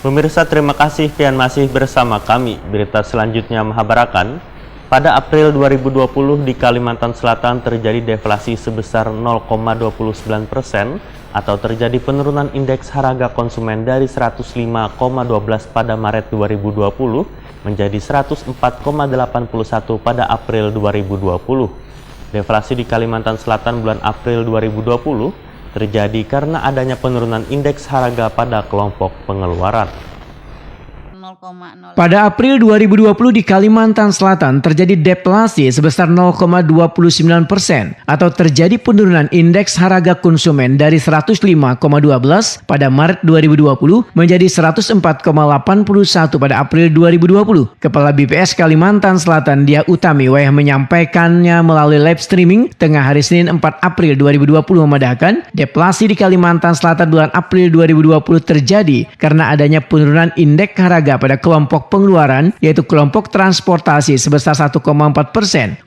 Pemirsa, terima kasih pian masih bersama kami. Berita selanjutnya menghabarkan, pada April 2020 di Kalimantan Selatan terjadi deflasi sebesar 0,29% atau terjadi penurunan indeks harga konsumen dari 105,12 pada Maret 2020 menjadi 104,81 pada April 2020. Deflasi di Kalimantan Selatan bulan April 2020 terjadi karena adanya penurunan indeks harga pada kelompok pengeluaran. Pada April 2020 di Kalimantan Selatan terjadi deflasi sebesar 0,29% atau terjadi penurunan indeks harga konsumen dari 105,12 pada Maret 2020 menjadi 104,81 pada April 2020. Kepala BPS Kalimantan Selatan Dia Utami menyampaikannya melalui live streaming tengah hari Senin 4 April 2020 memandahkan deflasi di Kalimantan Selatan bulan April 2020 terjadi karena adanya penurunan indeks harga pada kelompok pengeluaran, yaitu kelompok transportasi sebesar 1,4%,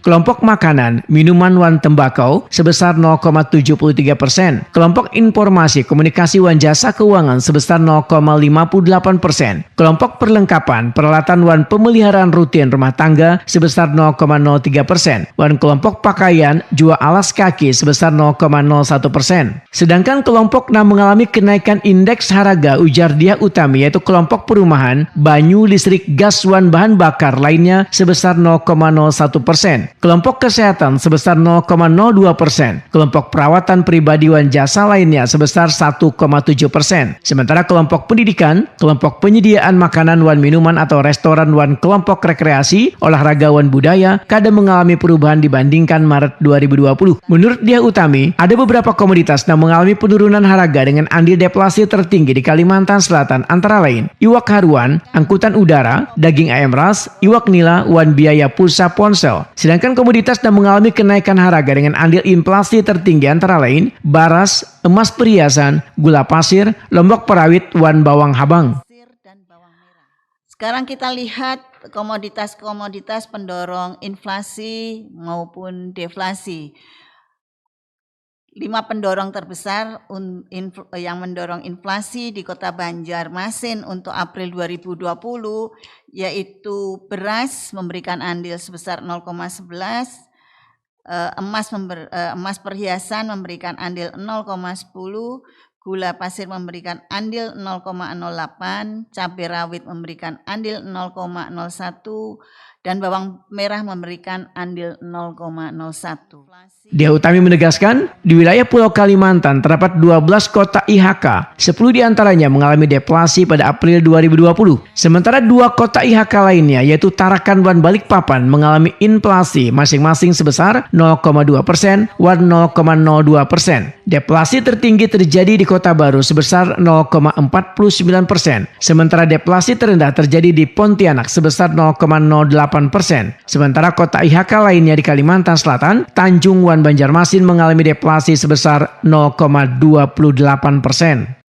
kelompok makanan, minuman wan tembakau sebesar 0,73%, kelompok informasi komunikasi wan jasa keuangan sebesar 0,58%, kelompok perlengkapan peralatan wan pemeliharaan rutin rumah tangga sebesar 0,03%, wan kelompok pakaian jua alas kaki sebesar 0,01%. Sedangkan kelompok yang mengalami kenaikan indeks harga ujar Dia Utami yaitu kelompok perumahan, banyu, listrik, gas, wan bahan bakar lainnya sebesar 0,01%. Kelompok kesehatan sebesar 0,02%. Kelompok perawatan pribadi wan jasa lainnya sebesar 1,7%. Sementara kelompok pendidikan, kelompok penyediaan makanan wan minuman atau restoran wan kelompok rekreasi, olahraga wan budaya kadang mengalami perubahan dibandingkan Maret 2020. Menurut Dia Utami, ada beberapa komoditas yang mengalami penurunan harga dengan andil deflasi tertinggi di Kalimantan Selatan antara lain iwak haruan, angkutan udara, daging ayam ras, iwak nila, wan biaya pulsa ponsel. Sedangkan komoditas yang mengalami kenaikan harga dengan andil inflasi tertinggi antara lain baras, emas perhiasan, gula pasir, lombok perawit, wan bawang habang. Sekarang kita lihat komoditas-komoditas pendorong inflasi maupun deflasi. 5 pendorong terbesar yang mendorong inflasi di Kota Banjarmasin untuk April 2020 yaitu beras memberikan andil sebesar 0,11, emas perhiasan memberikan andil 0,10, gula pasir memberikan andil 0,08, cabai rawit memberikan andil 0,01, dan bawang merah memberikan andil 0,01. Dia Utami menegaskan, di wilayah Pulau Kalimantan terdapat 12 kota IHK, 10 diantaranya mengalami deflasi pada April 2020. Sementara 2 kota IHK lainnya yaitu Tarakan dan Balikpapan mengalami inflasi masing-masing sebesar 0,2% dan 0,02%. Deflasi tertinggi terjadi di Kota Baru sebesar 0,49%. Sementara deflasi terendah terjadi di Pontianak sebesar 0,08%. Sementara kota IHK lainnya di Kalimantan Selatan, Tanjung wan Banjarmasin mengalami deflasi sebesar 0,28%.